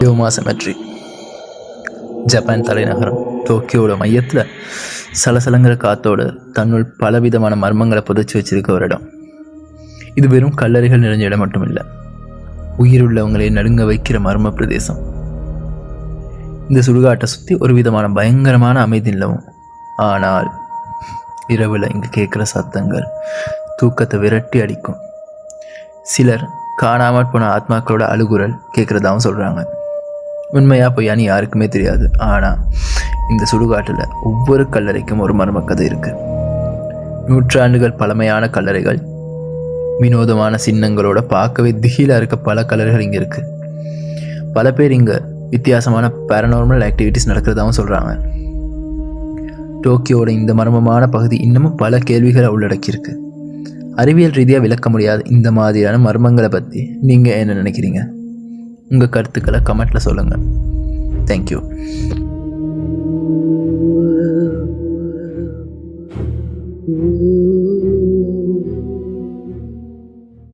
யோமா symmetry Japan தலைநகரம் டோக்கியோட மையத்தில் சலசலங்கிற காத்தோடு தன்னுள் பலவிதமான மர்மங்களை புதைச்சி வச்சிருக்க ஒரு இடம். இது வெறும் கல்லறைகள் நிறைஞ்ச இடம் மட்டும் இல்லை, உயிருள்ளவங்களை நடுங்க வைக்கிற மர்ம பிரதேசம். இந்த சுடுகாட்டை சுற்றி ஒரு விதமான பயங்கரமான அமைதி நிலவும். ஆனால் இரவில் இங்கே கேட்குற சத்தங்கள் தூக்கத்தை விரட்டி அடிக்கும். சிலர் காணாமல் போன ஆத்மாக்களோட அழுகுரல் கேட்குறதாகவும் சொல்கிறாங்க. உண்மையா பொய்யான்னு யாருக்குமே தெரியாது. ஆனால் இந்த சுடுகாட்டில் ஒவ்வொரு கல்லறைக்கும் ஒரு மர்ம கதை இருக்குது. நூற்றாண்டுகள் பழமையான கல்லறைகள், வினோதமான சின்னங்களோட பார்க்கவே திகிலாக இருக்க பல கல்லறைகள் இங்கே இருக்குது. பல பேர் இங்கே வித்தியாசமான பேரநார்மல் ஆக்டிவிட்டிஸ் நடக்கிறதாகவும் சொல்கிறாங்க. டோக்கியோட இந்த மர்மமான பகுதி இன்னமும் பல கேள்விகளை உள்ளடக்கியிருக்கு. அறிவியல் ரீதியாக விளக்க முடியாத இந்த மாதிரியான மர்மங்களை பற்றி நீங்கள் என்ன நினைக்கிறீங்க? உங்கள் கருத்துக்களை கமெண்ட்டில் சொல்லுங்கள். தேங்க்யூ.